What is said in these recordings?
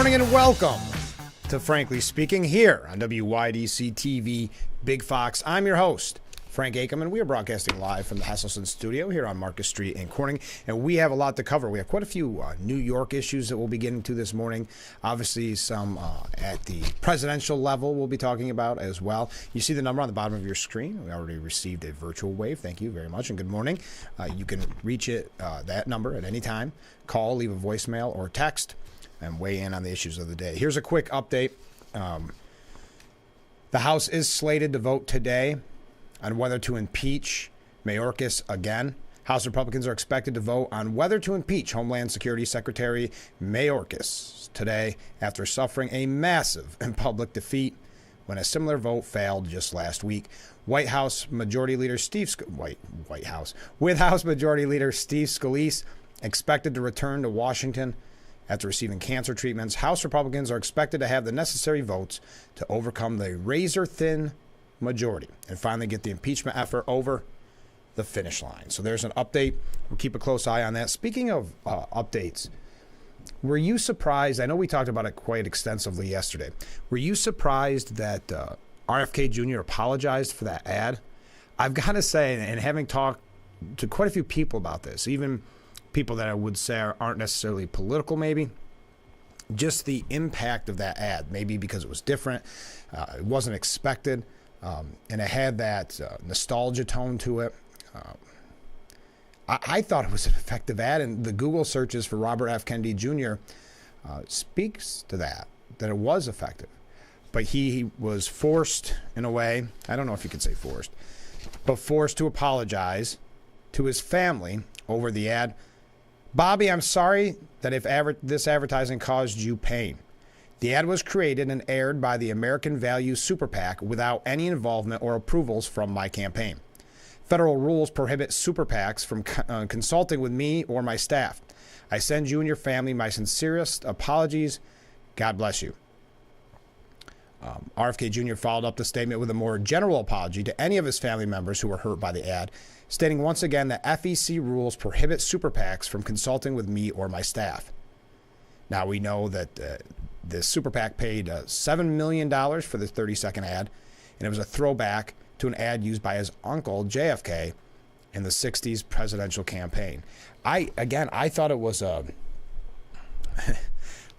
morning and welcome to Frankly Speaking here on WYDC TV Big Fox. I'm your host, Frank Ackerman. We are broadcasting live from the Hesselson studio here on Marcus Street in Corning, and we have a lot to cover. We have quite a few New York issues that we'll be getting to this morning. Obviously, some at the presidential level we'll be talking about as well. You see the number on the bottom of your screen. We already received a virtual wave. Thank you very much, and good morning. You can reach that number at any time. Call, leave a voicemail, or text, and weigh in on the issues of the day. Here's a quick update. The House is slated to vote today on whether to impeach Mayorkas again. House Republicans are expected to vote on whether to impeach Homeland Security Secretary Mayorkas today after suffering a massive and public defeat when a similar vote failed just last week. With House Majority Leader Steve Scalise expected to return to Washington after receiving cancer treatments, House Republicans are expected to have the necessary votes to overcome the razor-thin majority and finally get the impeachment effort over the finish line. So there's an update. We'll keep a close eye on that. Speaking of updates, were you surprised? I know we talked about it quite extensively yesterday. Were you surprised that RFK Jr. apologized for that ad? I've got to say, and having talked to quite a few people about this, even people that I would say aren't necessarily political maybe, just the impact of that ad, maybe because it was different, it wasn't expected, and it had that nostalgia tone to it. I thought it was an effective ad, and the Google searches for Robert F. Kennedy Jr. Speaks to that it was effective. But he was forced, in a way, I don't know if you could say forced, but forced to apologize to his family over the ad. Bobby, I'm sorry that if this advertising caused you pain. The ad was created and aired by the American Values Super PAC without any involvement or approvals from my campaign. Federal rules prohibit super PACs from consulting with me or my staff. I send you and your family my sincerest apologies. God bless you. RFK Jr. followed up the statement with a more general apology to any of his family members who were hurt by the ad, stating once again that FEC rules prohibit super PACs from consulting with me or my staff. Now we know that the super PAC paid $7 million for the 30-second ad, and it was a throwback to an ad used by his uncle, JFK, in the 60s presidential campaign. I thought it was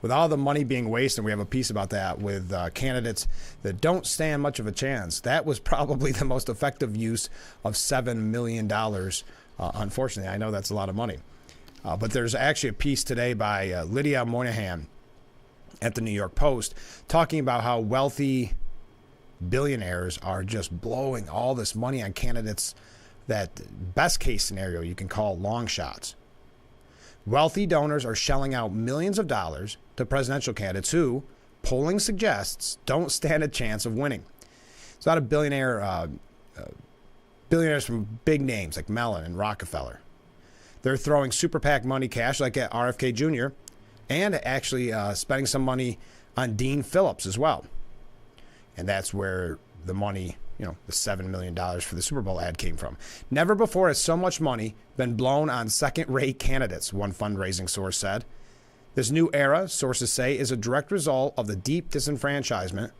with all the money being wasted, and we have a piece about that with candidates that don't stand much of a chance, that was probably the most effective use of $7 million. Unfortunately, I know that's a lot of money. But there's actually a piece today by Lydia Moynihan at the New York Post talking about how wealthy billionaires are just blowing all this money on candidates that, best case scenario, you can call long shots. Wealthy donors are shelling out millions of dollars to presidential candidates who, polling suggests, don't stand a chance of winning. It's not a billionaires from big names like Mellon and Rockefeller. They're throwing super PAC money cash like at RFK Jr. and actually spending some money on Dean Phillips as well. And that's where the money, the $7 million for the Super Bowl ad came from. Never before has so much money been blown on second-rate candidates, one fundraising source said. This new era, sources say, is a direct result of the deep disenchantment,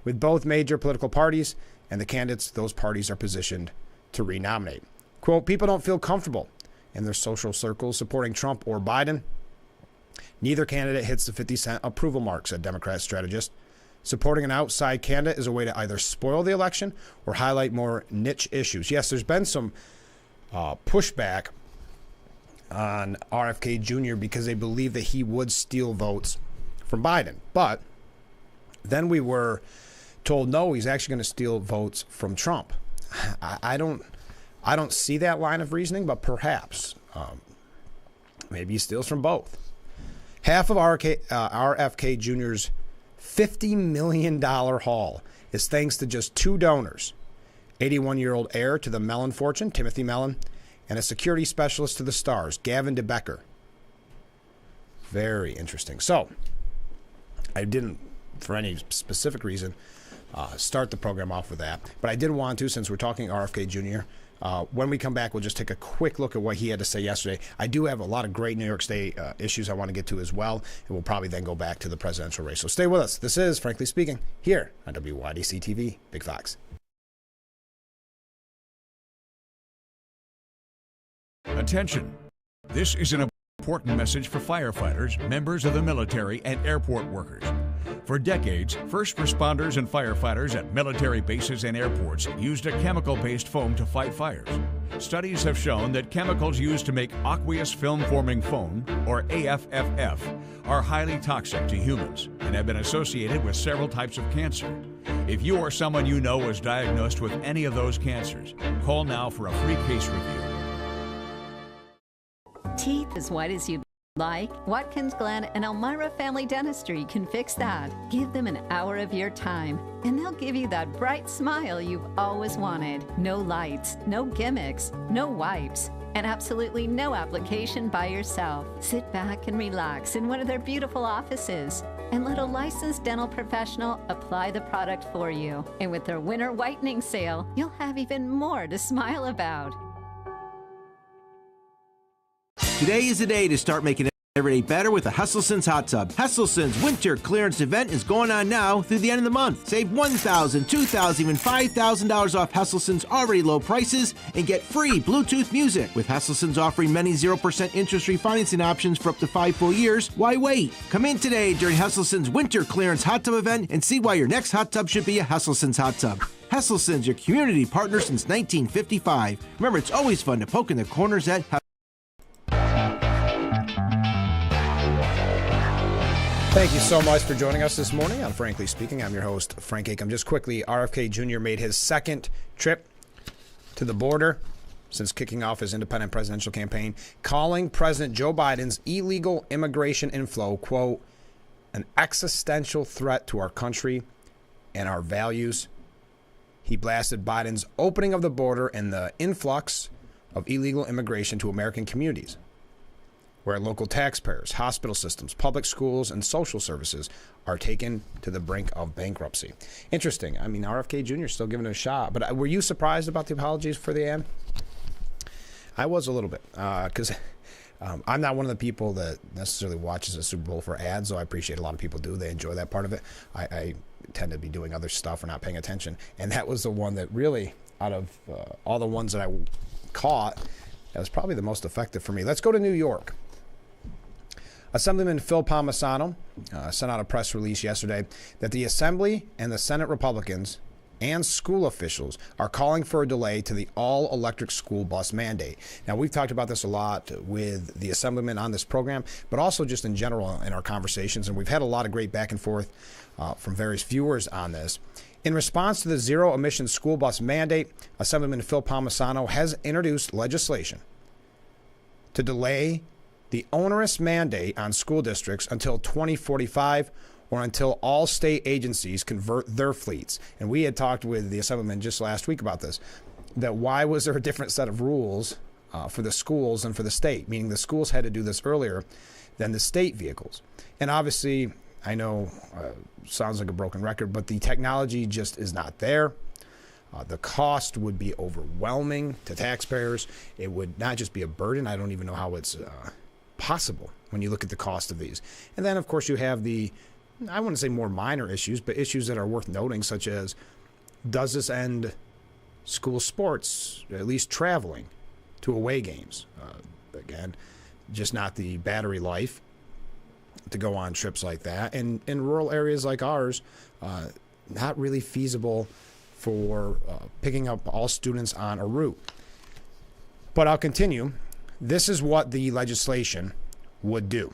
with both major political parties and the candidates those parties are positioned to renominate. Quote, people don't feel comfortable in their social circles supporting Trump or Biden. Neither candidate hits the 50-cent approval mark, said Democrat strategist. Supporting an outside candidate is a way to either spoil the election or highlight more niche issues. Yes, there's been some pushback on RFK Jr. because they believe that he would steal votes from Biden. But then we were told, no, he's actually going to steal votes from Trump. I don't see that line of reasoning, but perhaps maybe he steals from both. Half of RFK Jr.'s $50 million haul is thanks to just two donors, 81-year-old heir to the Mellon fortune, Timothy Mellon, and a security specialist to the stars, Gavin DeBecker. Very interesting. So I didn't, for any specific reason, start the program off with that. But I did want to, since we're talking RFK Jr., when we come back, we'll just take a quick look at what he had to say yesterday. I do have a lot of great New York State issues I want to get to as well, and we'll probably then go back to the presidential race. So stay with us. This is Frankly Speaking here on WYDC TV, Big Fox. Attention. This is an important message for firefighters, members of the military, and airport workers. For decades, first responders and firefighters at military bases and airports used a chemical-based foam to fight fires. Studies have shown that chemicals used to make aqueous film-forming foam, or AFFF, are highly toxic to humans and have been associated with several types of cancer. If you or someone you know was diagnosed with any of those cancers, call now for a free case review. Teeth as white as you'd like? Watkins Glen and Elmira Family Dentistry can fix that. Give them an hour of your time, and they'll give you that bright smile you've always wanted. No lights, no gimmicks, no wipes, and absolutely no application by yourself. Sit back and relax in one of their beautiful offices and let a licensed dental professional apply the product for you. And with their winter whitening sale, you'll have even more to smile about. Today is the day to start making every day better with a Hesselson's hot tub. Hesselson's winter clearance event is going on now through the end of the month. Save $1,000, $2,000, even $5,000 off Hesselson's already low prices and get free Bluetooth music. With Hesselson's offering many 0% interest-free financing options for up to 5 full years, why wait? Come in today during Hesselson's winter clearance hot tub event and see why your next hot tub should be a Hesselson's hot tub. Hesselson's, your community partner since 1955. Remember, it's always fun to poke in the corners at Thank you so much for joining us this morning on Frankly Speaking. I'm your host, Frank Acom. Just quickly, RFK Jr. made his second trip to the border since kicking off his independent presidential campaign, calling President Joe Biden's illegal immigration inflow, quote, an existential threat to our country and our values. He blasted Biden's opening of the border and the influx of illegal immigration to American communities, where local taxpayers, hospital systems, public schools, and social services are taken to the brink of bankruptcy. Interesting. I mean, RFK Jr. is still giving it a shot. But were you surprised about the apologies for the ad? I was a little bit, because I'm not one of the people that necessarily watches the Super Bowl for ads, though I appreciate a lot of people do. They enjoy that part of it. I tend to be doing other stuff or not paying attention. And that was the one that really, out of all the ones that I caught, that was probably the most effective for me. Let's go to New York. Assemblyman Phil Palmisano sent out a press release yesterday that the Assembly and the Senate Republicans and school officials are calling for a delay to the all-electric school bus mandate. Now, we've talked about this a lot with the Assemblyman on this program, but also just in general in our conversations, and we've had a lot of great back and forth from various viewers on this. In response to the zero-emission school bus mandate, Assemblyman Phil Palmisano has introduced legislation to delay the onerous mandate on school districts until 2045 or until all state agencies convert their fleets. And we had talked with the Assemblyman just last week about this, that why was there a different set of rules for the schools and for the state, meaning the schools had to do this earlier than the state vehicles. And obviously, I know sounds like a broken record, but the technology just is not there. The cost would be overwhelming to taxpayers. It would not just be a burden. I don't even know how it's possible when you look at the cost of these. And then, of course, you have the, I wouldn't say more minor issues, but issues that are worth noting, such as, does this end school sports, at least traveling to away games? Again, just not the battery life to go on trips like that. And in rural areas like ours, not really feasible for picking up all students on a route. But I'll continue. This is what the legislation would do.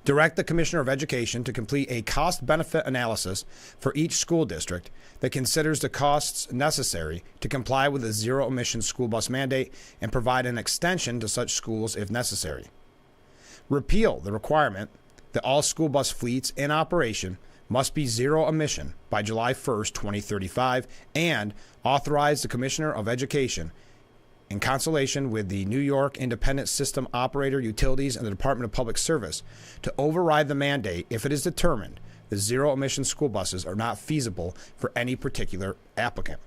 Direct the Commissioner of Education to complete a cost-benefit analysis for each school district that considers the costs necessary to comply with the zero-emission school bus mandate and provide an extension to such schools if necessary. Repeal the requirement that all school bus fleets in operation must be zero emission by July 1st, 2035, and authorize the Commissioner of Education, in consultation with the New York Independent System Operator Utilities and the Department of Public Service, to override the mandate if it is determined the zero-emission school buses are not feasible for any particular applicant.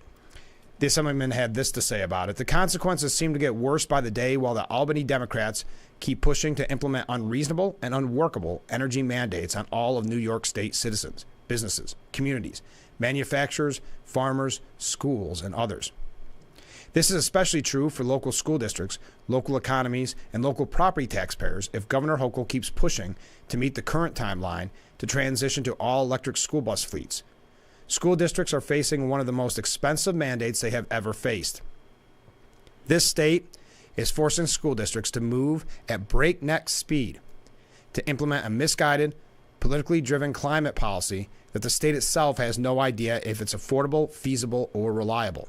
The Assemblyman had this to say about it. The consequences seem to get worse by the day while the Albany Democrats keep pushing to implement unreasonable and unworkable energy mandates on all of New York State citizens, businesses, communities, manufacturers, farmers, schools, and others. This is especially true for local school districts, local economies, and local property taxpayers if Governor Hochul keeps pushing to meet the current timeline to transition to all-electric school bus fleets. School districts are facing one of the most expensive mandates they have ever faced. This state is forcing school districts to move at breakneck speed to implement a misguided, politically driven climate policy that the state itself has no idea if it's affordable, feasible, or reliable.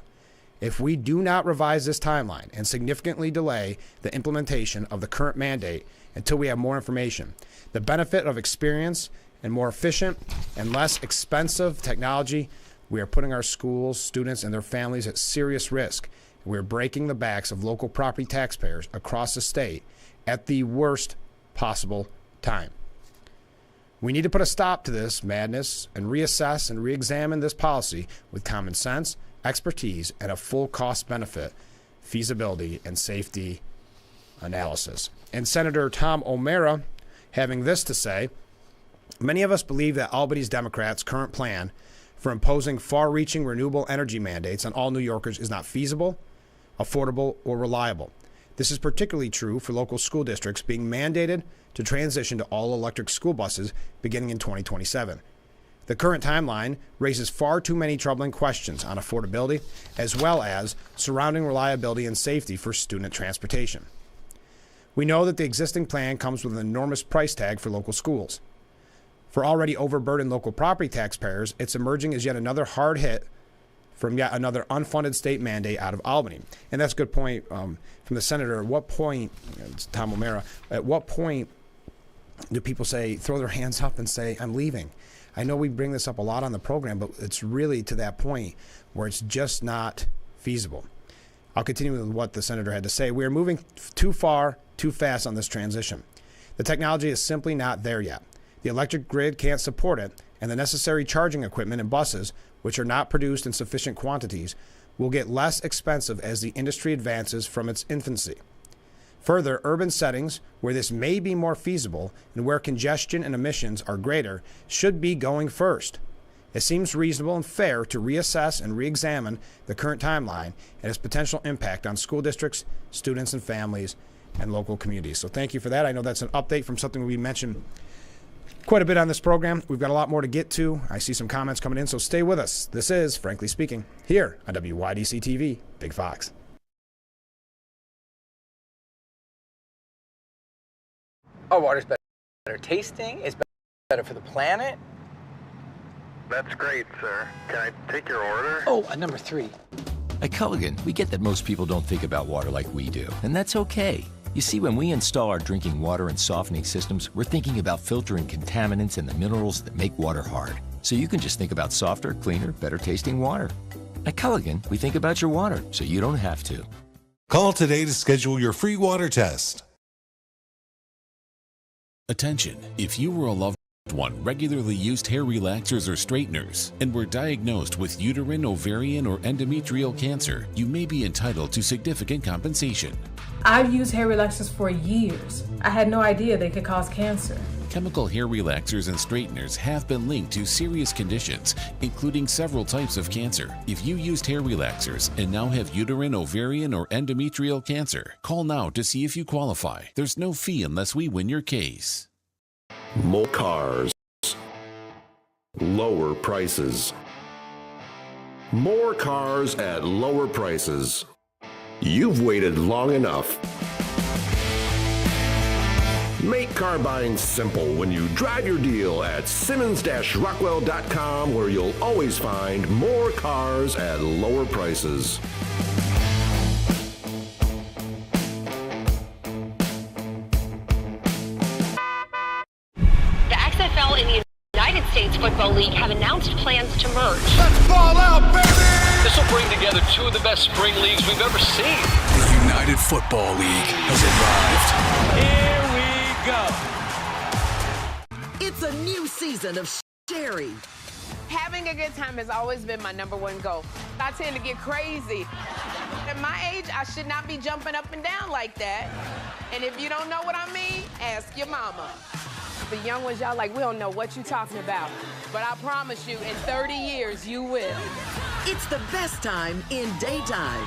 If we do not revise this timeline and significantly delay the implementation of the current mandate until we have more information, the benefit of experience and more efficient and less expensive technology, we are putting our schools, students, and their families at serious risk. We are breaking the backs of local property taxpayers across the state at the worst possible time. We need to put a stop to this madness and reassess and reexamine this policy with common sense, expertise, and a full cost-benefit, feasibility, and safety analysis. And Senator Tom O'Mara having this to say, many of us believe that Albany's Democrats' current plan for imposing far-reaching renewable energy mandates on all New Yorkers is not feasible, affordable, or reliable. This is particularly true for local school districts being mandated to transition to all-electric school buses beginning in 2027. The current timeline raises far too many troubling questions on affordability, as well as surrounding reliability and safety for student transportation. We know that the existing plan comes with an enormous price tag for local schools. For already overburdened local property taxpayers, it's emerging as yet another hard hit from yet another unfunded state mandate out of Albany. And that's a good point from the senator. At what point, it's Tom O'Mara, at what point do people throw their hands up and say, I'm leaving? I know we bring this up a lot on the program, but it's really to that point where it's just not feasible. I'll continue with what the senator had to say. We are moving too far, too fast on this transition. The technology is simply not there yet. The electric grid can't support it, and the necessary charging equipment in buses, which are not produced in sufficient quantities, will get less expensive as the industry advances from its infancy. Further, urban settings where this may be more feasible and where congestion and emissions are greater should be going first. It seems reasonable and fair to reassess and reexamine the current timeline and its potential impact on school districts, students and families, and local communities. So thank you for that. I know that's an update from something we mentioned quite a bit on this program. We've got a lot more to get to. I see some comments coming in, so stay with us. This is Frankly Speaking, here on WYDC TV, Big Fox. Our water's better tasting, it's better for the planet. That's great, sir. Can I take your order? Oh, number 3. At Culligan, we get that most people don't think about water like we do, and that's okay. You see, when we install our drinking water and softening systems, we're thinking about filtering contaminants and the minerals that make water hard. So you can just think about softer, cleaner, better tasting water. At Culligan, we think about your water, so you don't have to. Call today to schedule your free water test. Attention, if you or a loved one regularly used hair relaxers or straighteners and were diagnosed with uterine, ovarian, or endometrial cancer, you may be entitled to significant compensation. I've used hair relaxers for years. I had no idea they could cause cancer. Chemical hair relaxers and straighteners have been linked to serious conditions, including several types of cancer. If you used hair relaxers and now have uterine, ovarian, or endometrial cancer, call now to see if you qualify. There's no fee unless we win your case. More cars, lower prices. More cars at lower prices. You've waited long enough. Make car buying simple when you drive your deal at Simmons-Rockwell.com, where you'll always find more cars at lower prices. The XFL and the United States Football League have announced plans to merge. Let's ball out, baby! This will bring together two of the best spring leagues we've ever seen. The United Football League has arrived. Here we go. It's a new season of Sherry. Having a good time has always been my number one goal. I tend to get crazy. At my age, I should not be jumping up and down like that. And if you don't know what I mean, ask your mama. The young ones, y'all like, we don't know what you're talking about. But I promise you, in 30 years, you will. It's the best time in daytime.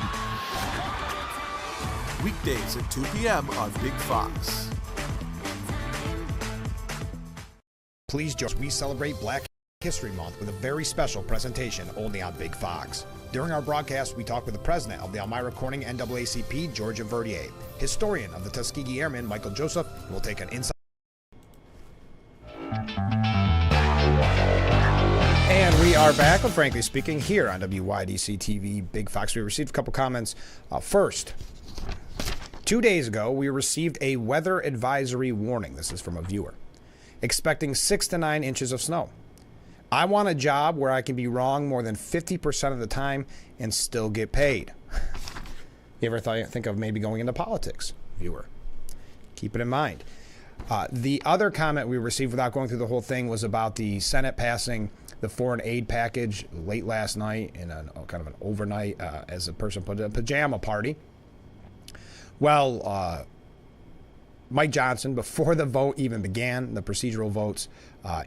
Weekdays at 2 p.m. on Big Fox. Please join us. We celebrate Black History Month with a very special presentation only on Big Fox. During our broadcast, we talk with the president of the Elmira Corning NAACP, Georgia Verdier, historian of the Tuskegee Airmen, Michael Joseph, and we'll take an insight. And we are back with Frankly Speaking here on WYDC TV Big Fox. We received a couple comments. First, 2 days ago, we received a weather advisory warning. This is from a viewer. Expecting 6 to 9 inches of snow. I want a job where I can be wrong more than 50% of the time and still get paid. You ever think of maybe going into politics, viewer? Keep it in mind. The other comment we received without going through the whole thing was about the Senate passing the foreign aid package late last night in a kind of an overnight, as a person put it, a pajama party. Well, Mike Johnson, before the vote even began, the procedural votes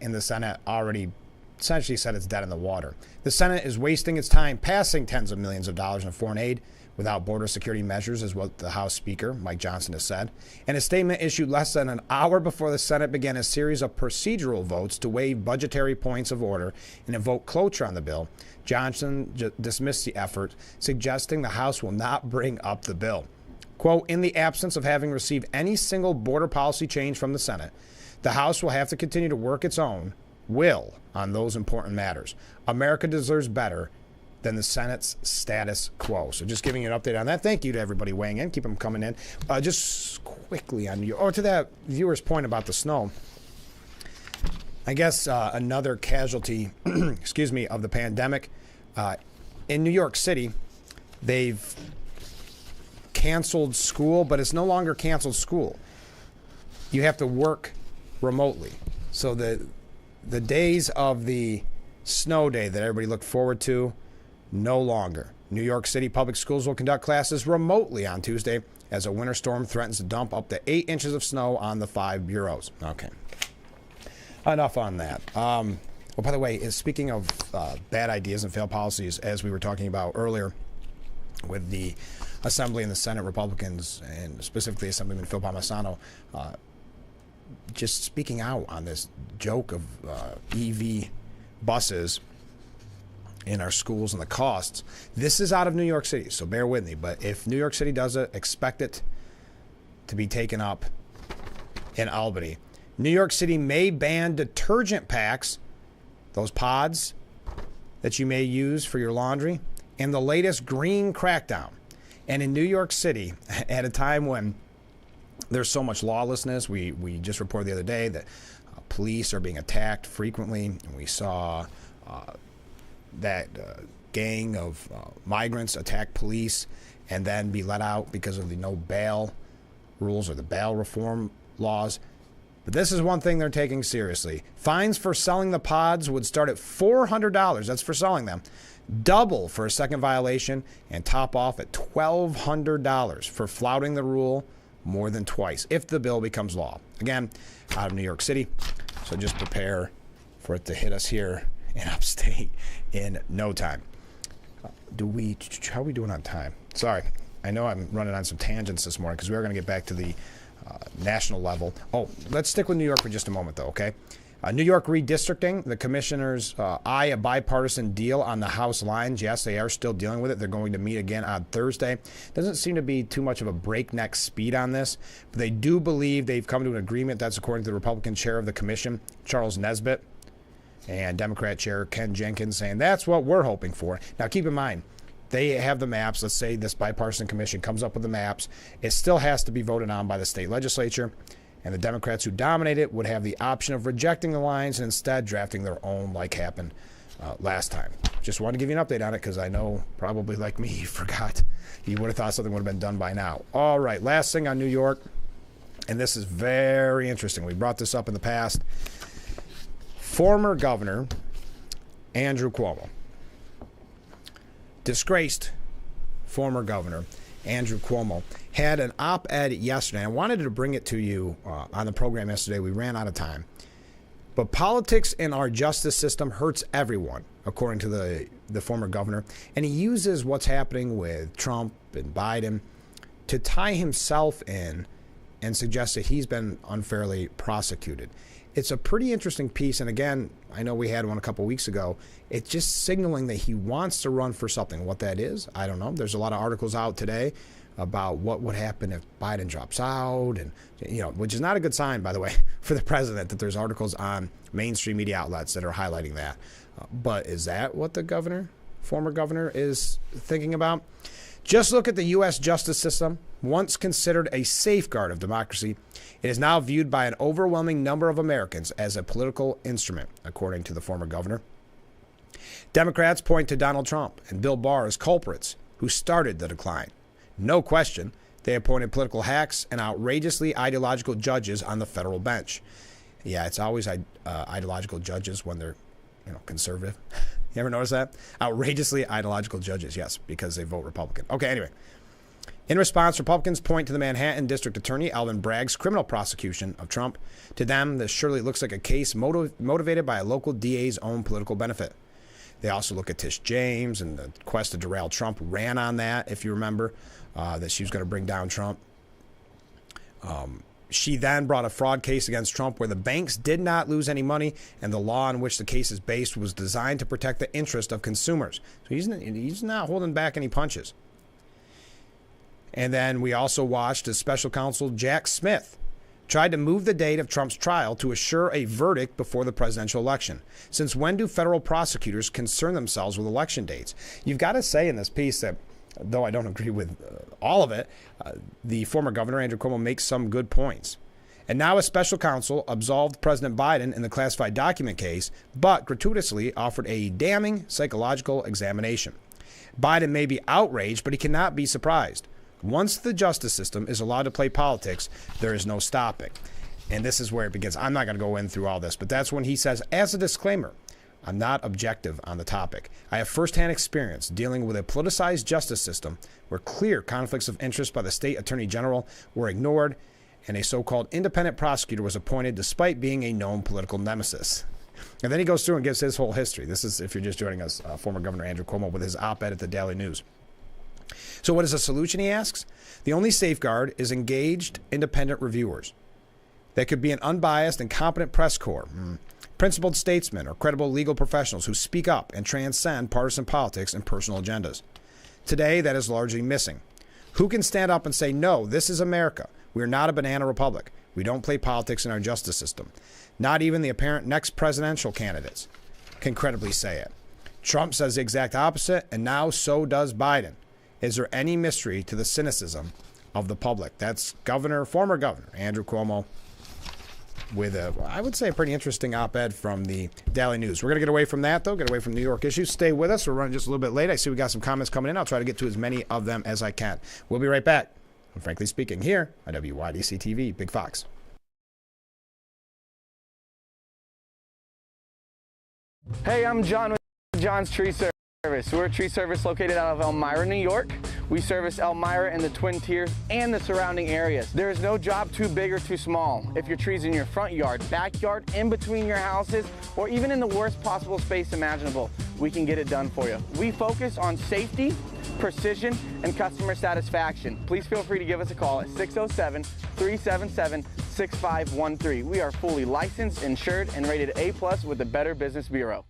in the Senate already essentially said it's dead in the water. The Senate is wasting its time passing tens of millions of dollars in foreign aid without border security measures, is what the House Speaker, Mike Johnson, has said. In a statement issued less than an hour before the Senate began a series of procedural votes to waive budgetary points of order and invoke cloture on the bill, Johnson dismissed the effort, suggesting the House will not bring up the bill. Quote, in the absence of having received any single border policy change from the Senate, the House will have to continue to work its own will on those important matters. America deserves better than the Senate's status quo. So just giving you an update on that. Thank you to everybody weighing in. Keep them coming in. Just quickly on you, to that viewer's point about the snow. I guess another casualty, excuse me, of the pandemic. In New York City, they've canceled school, but it's no longer canceled school. You have to work remotely. So the days of the snow day that everybody looked forward to, no longer. New York City public schools will conduct classes remotely on Tuesday as a winter storm threatens to dump up to 8 inches of snow on the 5 boroughs. Okay. Enough on that. Well, by the way, speaking of bad ideas and failed policies, as we were talking about earlier with the Assembly and the Senate Republicans, and specifically Assemblyman Phil Palmisano, just speaking out on this joke of EV buses in our schools and the costs. This is out of New York City, so bear with me. But if New York City does it, expect it to be taken up in Albany. New York City may ban detergent packs, those pods that you may use for your laundry, in the latest green crackdown. And in New York City, at a time when there's so much lawlessness, we just reported the other day that police are being attacked frequently, and we saw that gang of migrants attack police and then be let out because of the no bail rules or the bail reform laws. But this is one thing they're taking seriously. Fines for selling the pods would start at $400. That's for selling them. Double for a second violation, and top off at $1,200 for flouting the rule more than twice if the bill becomes law. Again, out of New York City. So just prepare for it to hit us here in upstate in no time. How are we doing on time? Sorry, I know I'm running on some tangents this morning because we are going to get back to the national level. Oh, let's stick with New York for just a moment, though, okay? New York redistricting, the commissioners eye a bipartisan deal on the House lines. Yes, they are still dealing with it. They're going to meet again on Thursday. Doesn't seem to be too much of a breakneck speed on this, but they do believe they've come to an agreement. That's according to the Republican chair of the commission, Charles Nesbitt, and Democrat chair Ken Jenkins, saying that's what we're hoping for. Now, keep in mind, they have the maps. Let's say this bipartisan commission comes up with the maps. It still has to be voted on by the state legislature. And the Democrats who dominate it would have the option of rejecting the lines and instead drafting their own, like happened last time. Just wanted to give you an update on it because I know, probably like me, you forgot. You would have thought something would have been done by now. All right, last thing on New York, and this is very interesting. We brought this up in the past. Former Governor Andrew Cuomo, disgraced former Governor Andrew Cuomo, had an op-ed yesterday. I wanted to bring it to you on the program yesterday. We ran out of time. But politics in our justice system hurts everyone, according to the former governor. And he uses what's happening with Trump and Biden to tie himself in and suggest that he's been unfairly prosecuted. It's a pretty interesting piece. And again, I know we had one a couple weeks ago. It's just signaling that he wants to run for something. What that is, I don't know. There's a lot of articles out today about what would happen if Biden drops out, and which is not a good sign, by the way, for the president, that there's articles on mainstream media outlets that are highlighting that. But is that what the former governor, is thinking about? Just look at the U.S. justice system. Once considered a safeguard of democracy, it is now viewed by an overwhelming number of Americans as a political instrument, according to the former governor. Democrats point to Donald Trump and Bill Barr as culprits who started the decline. No question, they appointed political hacks and outrageously ideological judges on the federal bench. Yeah, it's always ideological judges when they're conservative. You ever notice that? Outrageously ideological judges, yes, because they vote Republican. Okay, anyway. In response, Republicans point to the Manhattan District Attorney Alvin Bragg's criminal prosecution of Trump. To them, this surely looks like a case motivated by a local DA's own political benefit. They also look at Tish James and the quest to derail Trump. Ran on that, if you remember, that she was going to bring down Trump. She then brought a fraud case against Trump where the banks did not lose any money, and the law on which the case is based was designed to protect the interest of consumers. So he's not holding back any punches. And then we also watched as special counsel Jack Smith tried to move the date of Trump's trial to assure a verdict before the presidential election. Since when do federal prosecutors concern themselves with election dates? You've got to say in this piece that, though I don't agree with all of it, the former governor, Andrew Cuomo, makes some good points. And now a special counsel absolved President Biden in the classified document case, but gratuitously offered a damning psychological examination. Biden may be outraged, but he cannot be surprised. Once the justice system is allowed to play politics, there is no stopping. And this is where it begins. I'm not going to go in through all this, but that's when he says, as a disclaimer, I'm not objective on the topic. I have firsthand experience dealing with a politicized justice system where clear conflicts of interest by the state attorney general were ignored and a so-called independent prosecutor was appointed despite being a known political nemesis. And then he goes through and gives his whole history. This is, if you're just joining us, former Governor Andrew Cuomo with his op-ed at the Daily News. So what is the solution, he asks? The only safeguard is engaged independent reviewers. That could be an unbiased and competent press corps, principled statesmen, or credible legal professionals who speak up and transcend partisan politics and personal agendas. Today, that is largely missing. Who can stand up and say, no, this is America. We are not a banana republic. We don't play politics in our justice system. Not even the apparent next presidential candidates can credibly say it. Trump says the exact opposite, and now so does Biden. Is there any mystery to the cynicism of the public? That's former Governor Andrew Cuomo with I would say, a pretty interesting op-ed from the Daily News. We're going to get away from that, though, get away from New York issues. Stay with us. We're running just a little bit late. I see we got some comments coming in. I'll try to get to as many of them as I can. We'll be right back. And frankly speaking, here on WYDC TV, Big Fox. Hey, I'm John with John's Tree Service. We're a tree service located out of Elmira, New York. We service Elmira and the Twin Tiers and the surrounding areas. There is no job too big or too small. If your tree's in your front yard, backyard, in between your houses, or even in the worst possible space imaginable, we can get it done for you. We focus on safety, precision, and customer satisfaction. Please feel free to give us a call at 607-377-6513. We are fully licensed, insured, and rated A+ with the Better Business Bureau.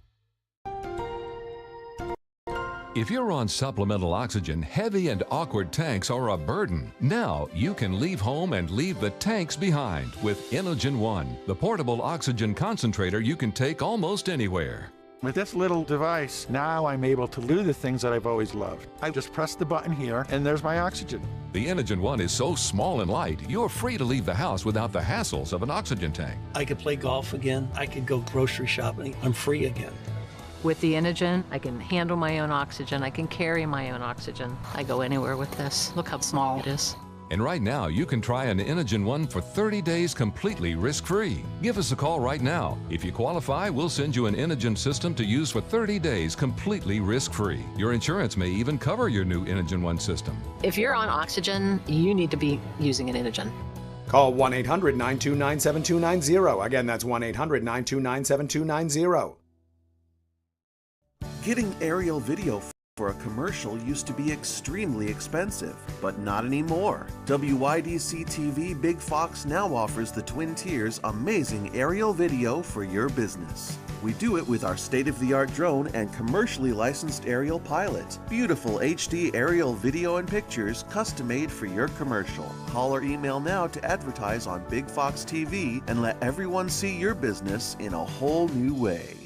If you're on supplemental oxygen, heavy and awkward tanks are a burden. Now you can leave home and leave the tanks behind with Inogen One, the portable oxygen concentrator you can take almost anywhere. With this little device, now I'm able to do the things that I've always loved. I just press the button here, and there's my oxygen. The Inogen One is so small and light, you're free to leave the house without the hassles of an oxygen tank. I could play golf again. I could go grocery shopping. I'm free again. With the Inogen, I can handle my own oxygen. I can carry my own oxygen. I go anywhere with this. Look how small it is. And right now, you can try an Inogen One for 30 days completely risk-free. Give us a call right now. If you qualify, we'll send you an Inogen system to use for 30 days completely risk-free. Your insurance may even cover your new Inogen One system. If you're on oxygen, you need to be using an Inogen. Call 1-800-929-7290. Again, that's 1-800-929-7290. Getting aerial video for a commercial used to be extremely expensive, but not anymore. WYDC TV Big Fox now offers the Twin Tiers amazing aerial video for your business. We do it with our state-of-the-art drone and commercially licensed aerial pilot. Beautiful HD aerial video and pictures custom-made for your commercial. Call or email now to advertise on Big Fox TV and let everyone see your business in a whole new way.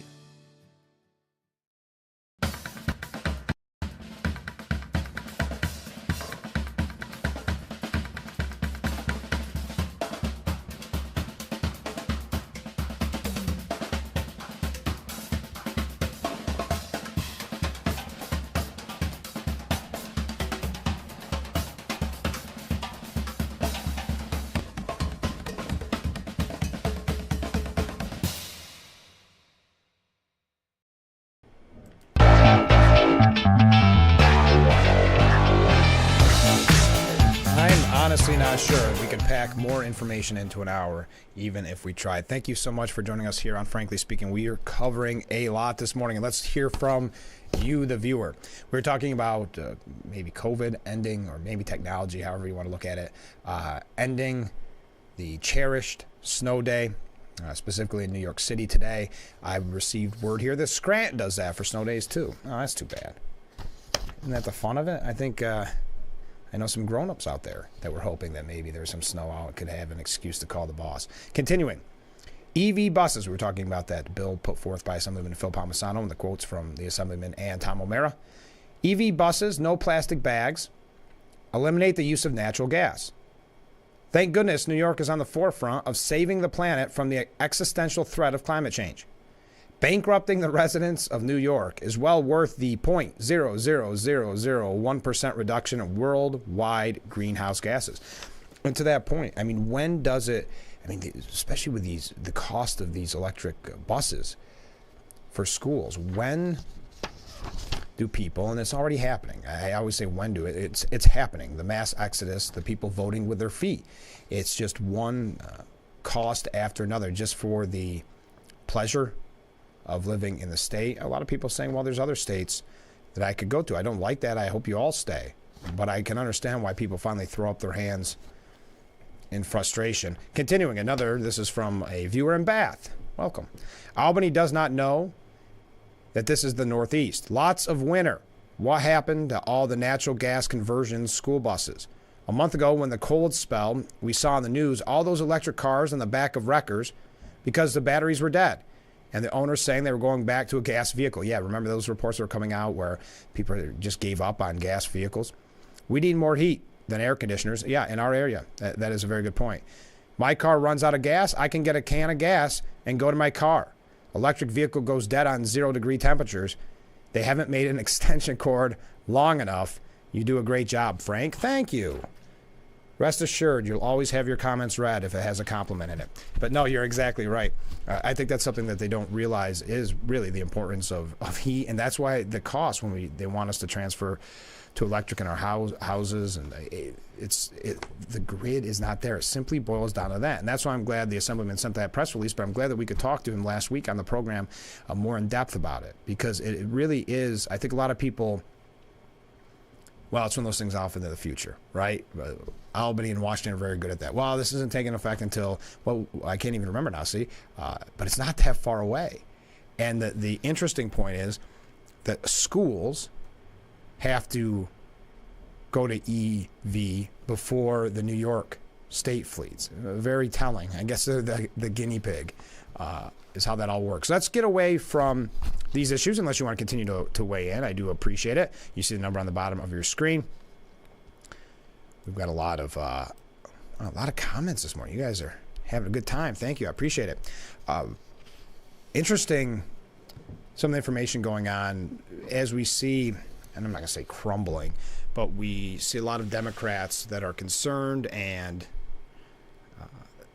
Honestly not sure we could pack more information into an hour, even if we tried. Thank you so much for joining us here on Frankly Speaking. We are covering a lot this morning, and let's hear from you, the viewer. We're talking about maybe COVID ending, or maybe technology, however you want to look at it, ending the cherished snow day, specifically in New York City today. I've received word here that Scranton does that for snow days too. Oh, that's too bad. Isn't that the fun of it? I think I know some grown-ups out there that were hoping that maybe there's some snow out, could have an excuse to call the boss. Continuing, EV buses. We were talking about that bill put forth by Assemblyman Phil Palmisano, and the quotes from the Assemblyman and Tom O'Mara. EV buses, no plastic bags, eliminate the use of natural gas. Thank goodness New York is on the forefront of saving the planet from the existential threat of climate change. Bankrupting the residents of New York is well worth the 0.00001% reduction in worldwide greenhouse gases. And to that point, I mean, when does it, I mean, especially with the cost of these electric buses for schools, when do people, and it's already happening, I always say when do it, it's happening, the mass exodus, the people voting with their feet. It's just one cost after another, just for the pleasure of living in the state. A lot of people saying, well, there's other states that I could go to. I don't like that. I hope you all stay. But I can understand why people finally throw up their hands in frustration. Continuing, this is from a viewer in Bath. Welcome. Albany does not know that this is the Northeast. Lots of winter. What happened to all the natural gas conversion school buses? A month ago, when the cold spell, we saw on the news all those electric cars in the back of wreckers because the batteries were dead. And the owners saying they were going back to a gas vehicle. Yeah, remember those reports that were coming out where people just gave up on gas vehicles? We need more heat than air conditioners. Yeah, in our area. That is a very good point. My car runs out of gas. I can get a can of gas and go to my car. Electric vehicle goes dead on 0-degree temperatures. They haven't made an extension cord long enough. You do a great job, Frank. Thank you. Rest assured, you'll always have your comments read if it has a compliment in it. But no, you're exactly right. I think that's something that they don't realize is really the importance of heat, and that's why the cost when they want us to transfer to electric in our houses, and the grid is not there. It simply boils down to that, and that's why I'm glad the Assemblyman sent that press release. But I'm glad that we could talk to him last week on the program more in depth about it, because it really is. I think a lot of people. Well, it's one of those things off into the future, right? Albany and Washington are very good at that. Well, this isn't taking effect until, well, I can't even remember now, see? But it's not that far away. And the interesting point is that schools have to go to EV before the New York state fleets. Very telling. I guess they're the guinea pig is how that all works. Let's get away from these issues, unless you want to continue to weigh in. I do appreciate it. You see the number on the bottom of your screen. We've got a lot of comments this morning. You guys are having a good time. Thank you. I appreciate it. Interesting, some of the information going on as we see and I'm not going to say crumbling, but we see a lot of Democrats that are concerned and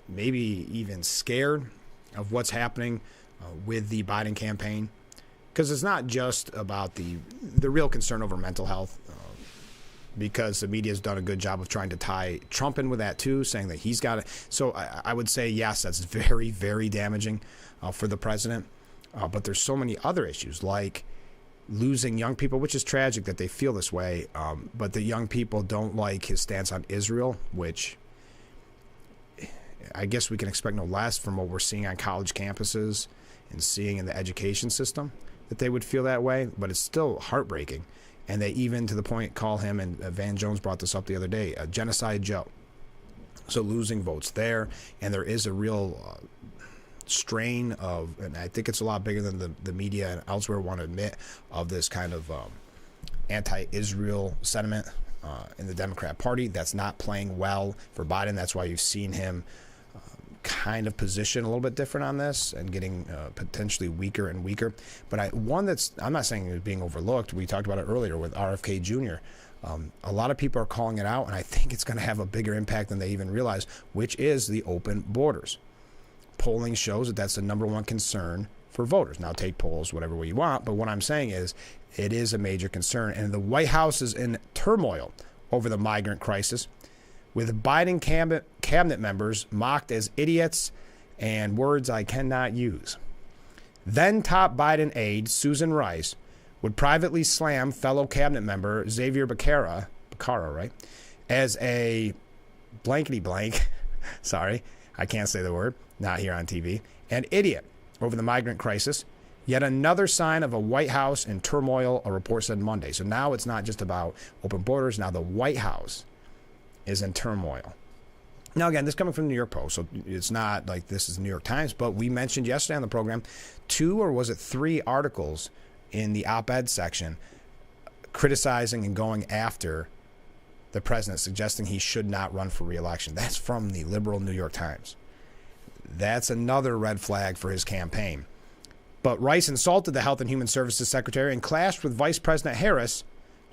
maybe even scared of what's happening with the Biden campaign. Because it's not just about the real concern over mental health, because the media has done a good job of trying to tie Trump in with that too, saying that he's got it. So I would say, yes, that's very, very damaging for the president. But there's so many other issues like losing young people, which is tragic that they feel this way. But the young people don't like his stance on Israel, which I guess we can expect no less from what we're seeing on college campuses and seeing in the education system, that they would feel that way. But it's still heartbreaking. And they even, to the point, call him, and Van Jones brought this up the other day, a Genocide Joe. So losing votes there. And there is a real strain of, and I think it's a lot bigger than the media and elsewhere want to admit, of this kind of anti-Israel sentiment in the Democrat Party that's not playing well for Biden. That's why you've seen him kind of position a little bit different on this and getting potentially weaker and weaker. But one that's, I'm not saying it's being overlooked. We talked about it earlier with RFK Jr. A lot of people are calling it out, and I think it's going to have a bigger impact than they even realize, which is the open borders. Polling shows that that's the number one concern for voters. Now, take polls whatever way you want, but what I'm saying is it is a major concern. And the White House is in turmoil over the migrant crisis, with Biden cabinet members mocked as idiots and words I cannot use. Then top Biden aide Susan Rice would privately slam fellow cabinet member Xavier Becerra, right, as a blankety blank, sorry, I can't say the word, not here on TV, an idiot over the migrant crisis. Yet another sign of a White House in turmoil, a report said Monday. So now it's not just about open borders. Now the White House is in turmoil. Now, again, this is coming from the New York Post, so it's not like this is the New York Times, but we mentioned yesterday on the program 2 or was it 3 articles in the op-ed section criticizing and going after the president, suggesting he should not run for re-election. That's from the liberal New York Times. That's another red flag for his campaign. But Rice insulted the Health and Human Services Secretary and clashed with Vice President Harris,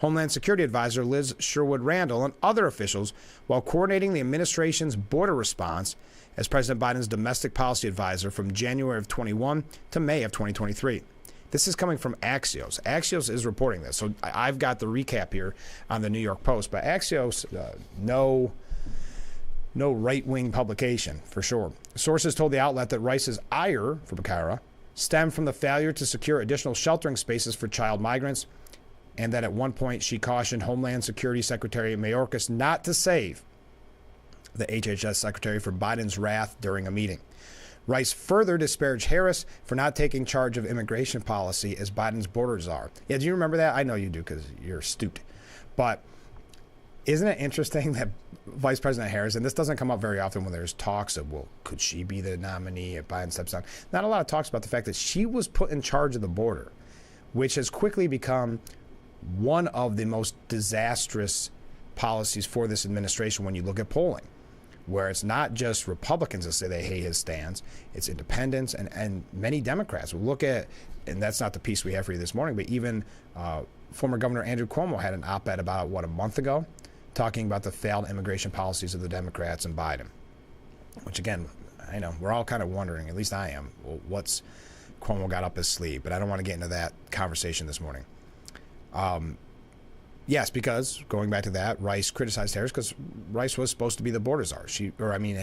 Homeland Security Advisor Liz Sherwood Randall, and other officials while coordinating the administration's border response as President Biden's domestic policy advisor from January of 21 to May of 2023. This is coming from Axios. Axios is reporting this. So I've got the recap here on the New York Post, but Axios, no right-wing publication for sure. Sources told the outlet that Rice's ire for Becerra stemmed from the failure to secure additional sheltering spaces for child migrants, and that at one point she cautioned Homeland Security Secretary Mayorkas not to save the HHS secretary from Biden's wrath during a meeting. Rice further disparaged Harris for not taking charge of immigration policy as Biden's border czar. Yeah, do you remember that? I know you do because you're astute. But isn't it interesting that Vice President Harris, and this doesn't come up very often when there's talks of, well, could she be the nominee if Biden steps down? Not a lot of talks about the fact that she was put in charge of the border, which has quickly become one of the most disastrous policies for this administration when you look at polling, where it's not just Republicans that say they hate his stance, it's independents and many Democrats. We'll look at, and that's not the piece we have for you this morning, but even former Governor Andrew Cuomo had an op-ed about, a month ago, talking about the failed immigration policies of the Democrats and Biden, which again, I know we're all kind of wondering, at least I am, well, what's Cuomo got up his sleeve, but I don't want to get into that conversation this morning. Yes, because going back to that, Rice criticized Harris because Rice was supposed to be the border czar.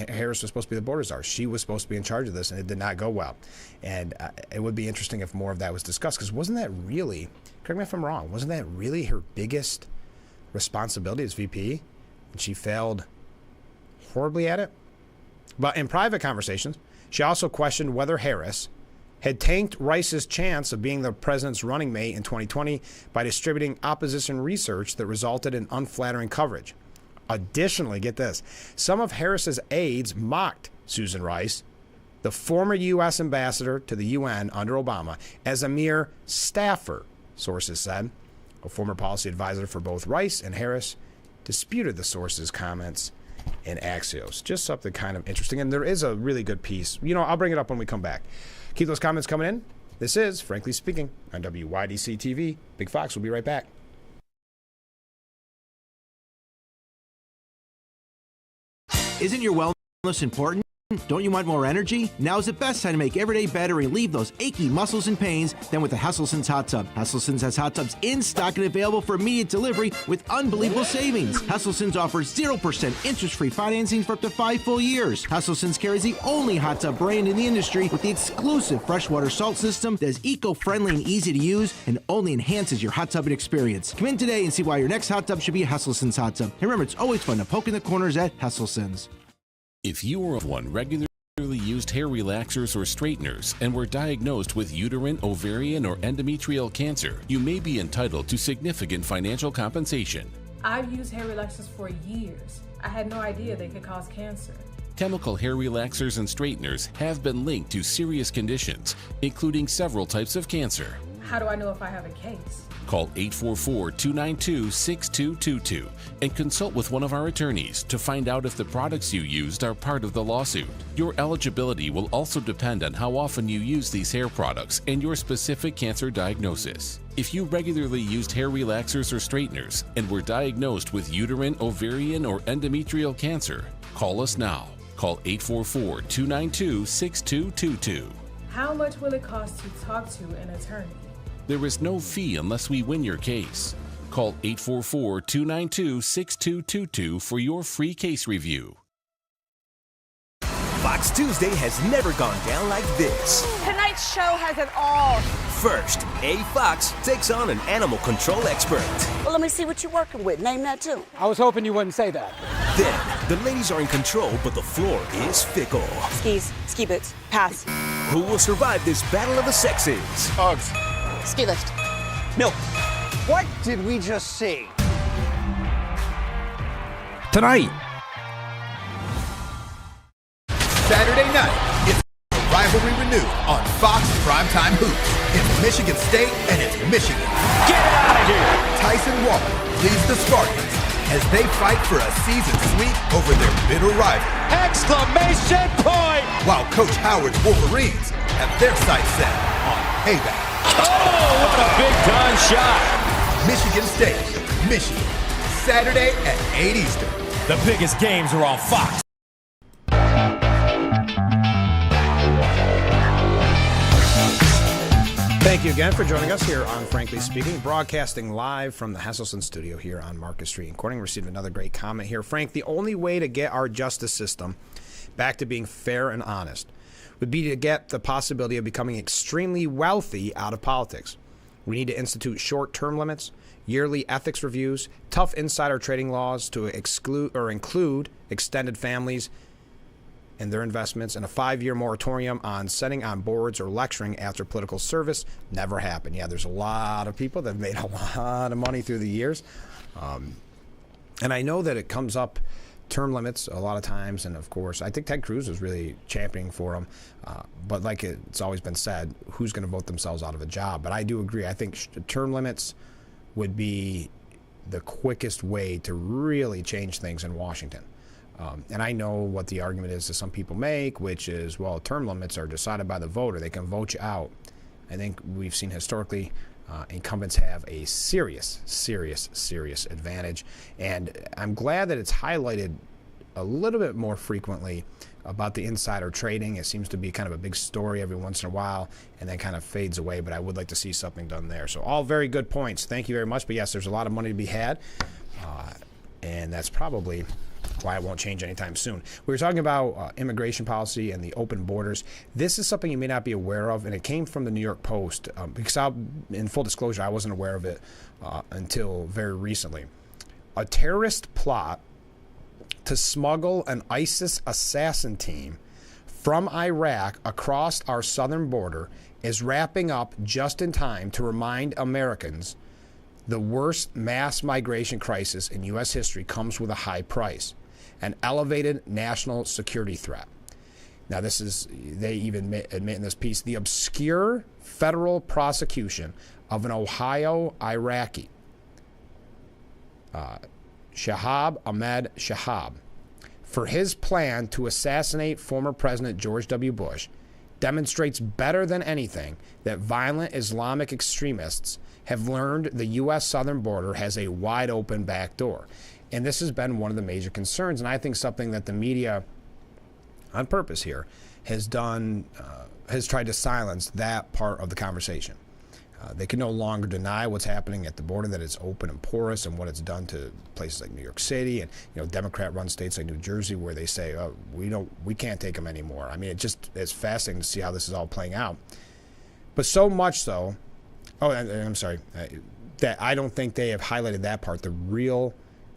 Harris was supposed to be the border czar. She was supposed to be in charge of this, and it did not go well. And it would be interesting if more of that was discussed, because wasn't that really, correct me if I'm wrong, wasn't that really her biggest responsibility as VP? And she failed horribly at it. But in private conversations, she also questioned whether Harris had tanked Rice's chance of being the president's running mate in 2020 by distributing opposition research that resulted in unflattering coverage. Additionally, get this, some of Harris's aides mocked Susan Rice, the former U.S. ambassador to the UN under Obama, as a mere staffer, sources said. A former policy advisor for both Rice and Harris disputed the source's comments in Axios. Just something kind of interesting. And there is a really good piece. I'll bring it up when we come back. Keep those comments coming in. This is Frankly Speaking on WYDC TV. Big Fox will be right back. Isn't your wellness important? Don't you want more energy? Now's the best time to make every day better and relieve those achy muscles and pains than with the Hesselsen's Hot Tub. Hesselsen's has hot tubs in stock and available for immediate delivery with unbelievable savings. Hesselsen's offers 0% interest-free financing for up to 5 full years. Hesselsen's carries the only hot tub brand in the industry with the exclusive freshwater salt system that is eco-friendly and easy to use and only enhances your hot tubbing experience. Come in today and see why your next hot tub should be a Hesselsen's hot tub. And remember, it's always fun to poke in the corners at Hesselsen's. If you or one regularly used hair relaxers or straighteners and were diagnosed with uterine, ovarian, or endometrial cancer, you may be entitled to significant financial compensation. I've used hair relaxers for years. I had no idea they could cause cancer. Chemical hair relaxers and straighteners have been linked to serious conditions, including several types of cancer. How do I know if I have a case? Call 844-292-6222 and consult with one of our attorneys to find out if the products you used are part of the lawsuit. Your eligibility will also depend on how often you use these hair products and your specific cancer diagnosis. If you regularly used hair relaxers or straighteners and were diagnosed with uterine, ovarian, or endometrial cancer, call us now. Call 844-292-6222. How much will it cost to talk to an attorney? There is no fee unless we win your case. Call 844-292-6222 for your free case review. Fox Tuesday has never gone down like this. Tonight's show has it all. First, A Fox takes on an animal control expert. Well, let me see what you're working with. Name that too. I was hoping you wouldn't say that. Then, the ladies are in control, but the floor is fickle. Skis, ski boots, pass. Who will survive this battle of the sexes? Uggs. Ski lift. Milk. What did we just see? Tonight. Saturday night, it's rivalry renewed on Fox Primetime Hoops. It's Michigan State and it's Michigan. Get it out of here! Tyson Walker leads the Spartans as they fight for a season sweep over their bitter rival. Exclamation point! While Coach Howard's Wolverines have their sights set on payback. Oh, what a big time shot! Michigan State, Michigan, Saturday at 8 Eastern. The biggest games are on Fox. Thank you again for joining us here on Frankly Speaking, broadcasting live from the Hesselson studio here on Market Street in Corning. Received another great comment here. Frank, the only way to get our justice system back to being fair and honest would be to get the possibility of becoming extremely wealthy out of politics. We need to institute short-term limits, yearly ethics reviews, tough insider trading laws to exclude or include extended families and their investments, and a 5-year moratorium on sitting on boards or lecturing after political service. Never happened. Yeah, there's a lot of people that have made a lot of money through the years. And I know that it comes up, term limits, a lot of times. And, of course, I think Ted Cruz was really championing for them. But like it's always been said, who's going to vote themselves out of a job? But I do agree. I think term limits would be the quickest way to really change things in Washington. And I know what the argument is that some people make, which is, well, term limits are decided by the voter. They can vote you out. I think we've seen historically incumbents have a serious advantage. And I'm glad that it's highlighted a little bit more frequently about the insider trading. It seems to be kind of a big story every once in a while and then kind of fades away. But I would like to see something done there. So all very good points. Thank you very much. But, yes, there's a lot of money to be had. And that's probably why it won't change anytime soon. We were talking about immigration policy and the open borders. This is something you may not be aware of, and it came from the New York Post. Because in full disclosure, I wasn't aware of it until very recently. A terrorist plot to smuggle an ISIS assassin team from Iraq across our southern border is wrapping up just in time to remind Americans the worst mass migration crisis in U.S. history comes with a high price, an elevated national security threat. Now, this is, they even admit in this piece, the obscure federal prosecution of an Ohio Iraqi, Shahab Ahmed Shahab, for his plan to assassinate former President George W. Bush demonstrates better than anything that violent Islamic extremists have learned the U.S. southern border has a wide open back door. And this has been one of the major concerns, and I think something that the media, on purpose here, has done, has tried to silence that part of the conversation. They can no longer deny what's happening at the border, that it's open and porous, and what it's done to places like New York City and Democrat-run states like New Jersey, where they say, "Oh, we can't take them anymore." I mean, it's fascinating to see how this is all playing out. But so much so, I'm sorry, that I don't think they have highlighted that part, the real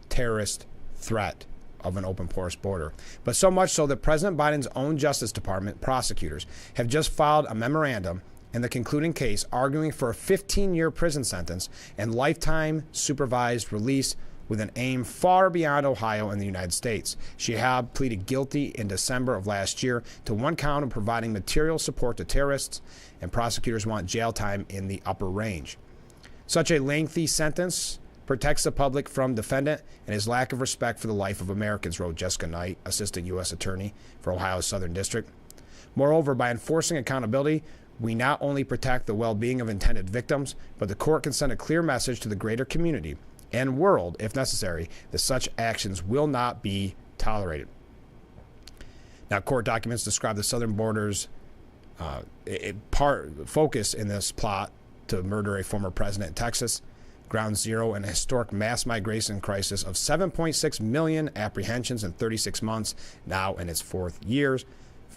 terrorist threat of an open porous border. But so much so that President Biden's own Justice Department prosecutors have just filed a memorandum in the concluding case arguing for a 15-year prison sentence and lifetime supervised release with an aim far beyond Ohio and the United States. Shihab pleaded guilty in December of last year to one count of providing material support to terrorists, and prosecutors want jail time in the upper range. Such a lengthy sentence protects the public from defendant and his lack of respect for the life of Americans, wrote Jessica Knight, Assistant U.S. Attorney for Ohio's Southern District. Moreover, by enforcing accountability, we not only protect the well-being of intended victims, but the court can send a clear message to the greater community and world, if necessary, that such actions will not be tolerated. Now, court documents describe the southern border's focus in this plot to murder a former president in Texas, ground zero in a historic mass migration crisis of 7.6 million apprehensions in 36 months, now in its fourth year.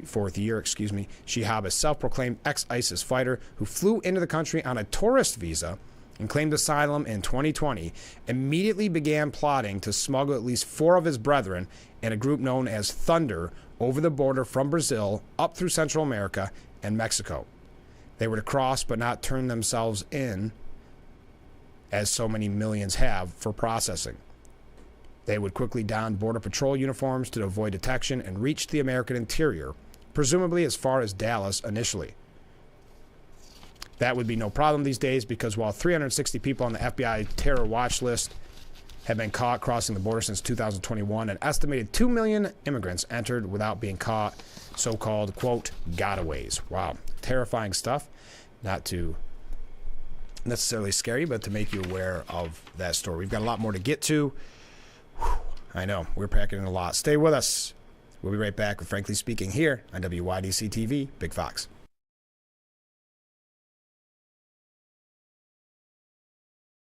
Shihab, a self-proclaimed ex-ISIS fighter who flew into the country on a tourist visa and claimed asylum in 2020, immediately began plotting to smuggle at least 4 of his brethren in a group known as Thunder over the border from Brazil up through Central America and Mexico. They were to cross but not turn themselves in, as so many millions have, for processing. They would quickly don Border Patrol uniforms to avoid detection and reach the American interior, presumably as far as Dallas initially. That would be no problem these days, because while 360 people on the FBI terror watch list have been caught crossing the border since 2021, an estimated 2 million immigrants entered without being caught, so-called, quote, gotaways. Wow, terrifying stuff. Not too necessarily scary, but to make you aware of that story. We've got a lot more to get to. Whew, I know, we're packing in a lot. Stay with us. We'll be right back with Frankly Speaking here on WYDC TV, Big Fox.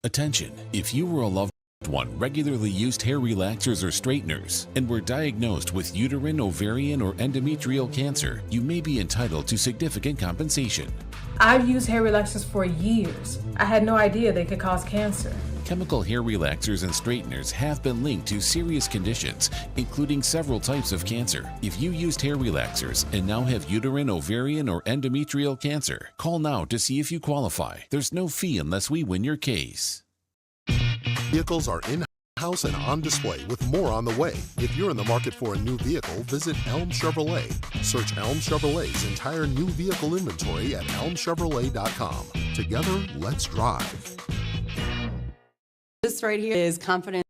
Attention, if you or a loved one regularly used hair relaxers or straighteners and were diagnosed with uterine, ovarian, or endometrial cancer, you may be entitled to significant compensation. I've used hair relaxers for years. I had no idea they could cause cancer. Chemical hair relaxers and straighteners have been linked to serious conditions, including several types of cancer. If you used hair relaxers and now have uterine, ovarian, or endometrial cancer, call now to see if you qualify. There's no fee unless we win your case. Vehicles are in-house and on display, with more on the way. If you're in the market for a new vehicle, visit Elm Chevrolet. Search Elm Chevrolet's entire new vehicle inventory at elmchevrolet.com. Together, let's drive. This right here is confidence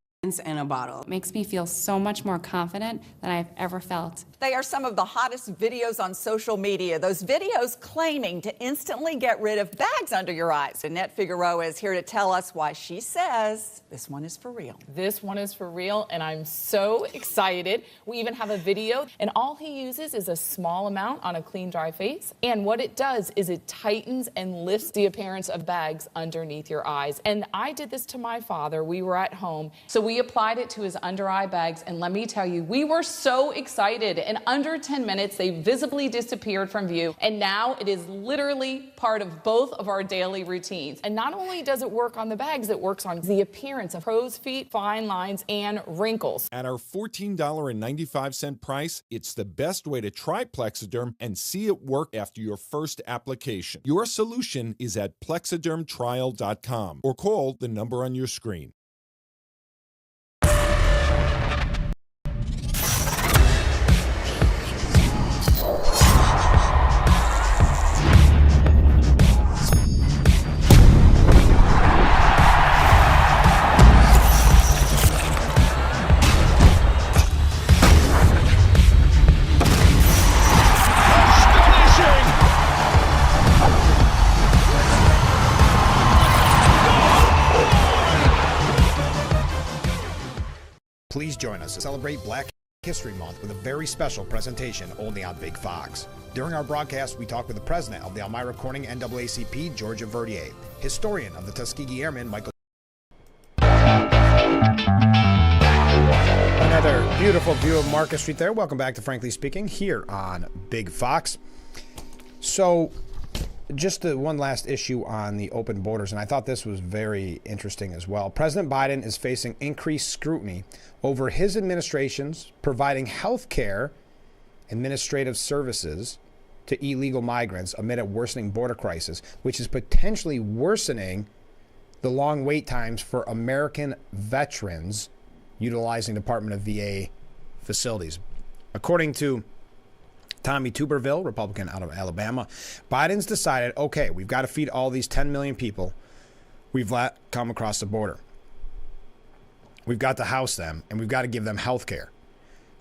in a bottle. It makes me feel so much more confident than I've ever felt. They are some of the hottest videos on social media. Those videos claiming to instantly get rid of bags under your eyes. Annette Figueroa is here to tell us why she says this one is for real. This one is for real, and I'm so excited. We even have a video, and all he uses is a small amount on a clean, dry face. And what it does is it tightens and lifts the appearance of bags underneath your eyes. And I did this to my father. We were at home, so we applied it to his under eye bags, and let me tell you, we were so excited. In under 10 minutes, they visibly disappeared from view, and now it is literally part of both of our daily routines. And not only does it work on the bags, it works on the appearance of crow's feet, fine lines, and wrinkles. At our $14.95 price, it's the best way to try Plexiderm and see it work after your first application. Your solution is at plexidermtrial.com or call the number on your screen. Please join us to celebrate Black History Month with a very special presentation only on Big Fox. During our broadcast, we talk with the president of the Elmira Corning NAACP, Georgia Verdier, historian of the Tuskegee Airmen, Michael. Another beautiful view of Market Street there. Welcome back to Frankly Speaking here on Big Fox. So, just one last issue on the open borders, and I thought this was very interesting as well. President Biden is facing increased scrutiny over his administration's providing health care, administrative services to illegal migrants amid a worsening border crisis, which is potentially worsening the long wait times for American veterans utilizing Department of VA facilities. According to Tommy Tuberville, Republican out of Alabama, Biden's decided, okay, we've got to feed all these 10 million people we've let come across the border. We've got to house them, and we've got to give them health care.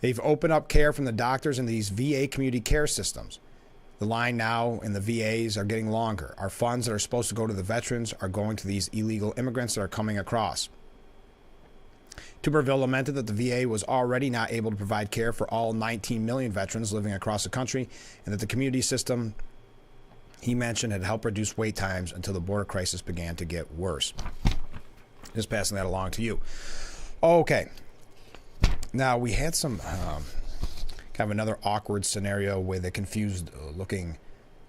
They've opened up care from the doctors in these VA community care systems. The line now in the VAs are getting longer. Our funds that are supposed to go to the veterans are going to these illegal immigrants that are coming across. Tuberville lamented that the VA was already not able to provide care for all 19 million veterans living across the country, and that the community system, he mentioned, had helped reduce wait times until the border crisis began to get worse. Just passing that along to you. Okay. Now, we had some kind of another awkward scenario with a confused-looking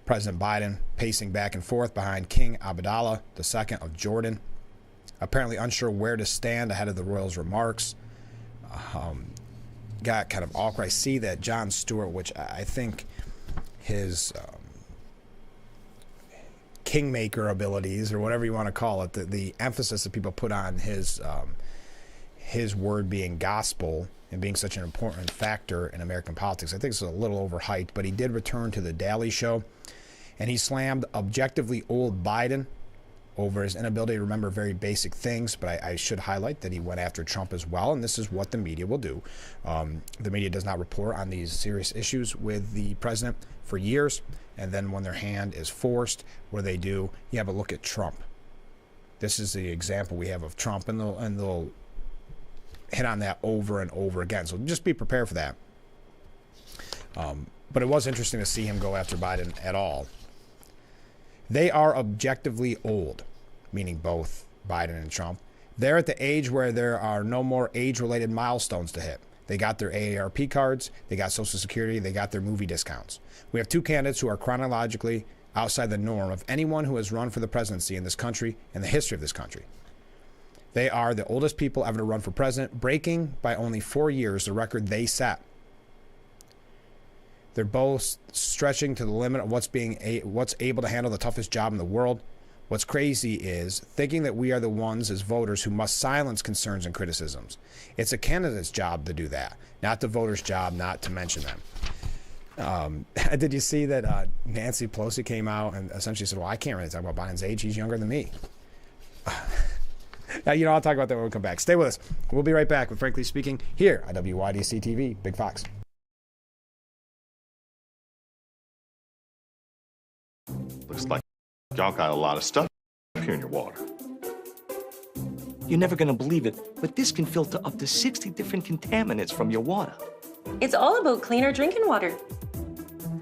President Biden pacing back and forth behind King Abdallah II of Jordan, apparently unsure where to stand ahead of the royals' remarks. Got kind of awkward. I see that Jon Stewart, which I think his kingmaker abilities, or whatever you want to call it, the emphasis that people put on his word being gospel and being such an important factor in American politics, I think it's a little overhyped, but he did return to the Daily Show, and he slammed objectively old Biden over his inability to remember very basic things. But I should highlight that he went after Trump as well, and this is what the media will do. The media does not report on these serious issues with the president for years, and then when their hand is forced, what do? You have a look at Trump. This is the example we have of Trump, and they'll hit on that over and over again. So just be prepared for that. But it was interesting to see him go after Biden at all. They are objectively old, meaning both Biden and Trump. They're at the age where there are no more age-related milestones to hit. They got their AARP cards, they got Social Security, they got their movie discounts. We have two candidates who are chronologically outside the norm of anyone who has run for the presidency in this country and the history of this country. They are the oldest people ever to run for president, breaking by only 4 years the record they set. They're both stretching to the limit of what's able to handle the toughest job in the world. What's crazy is thinking that we are the ones as voters who must silence concerns and criticisms. It's a candidate's job to do that, not the voters' job not to mention them. Did you see that Nancy Pelosi came out and essentially said, well, I can't really talk about Biden's age. He's younger than me. Now, I'll talk about that when we come back. Stay with us. We'll be right back with Frankly Speaking here on WYDC TV, Big Fox. Looks like y'all got a lot of stuff here in your water. You're never gonna believe it, but this can filter up to 60 different contaminants from your water. It's all about cleaner drinking water.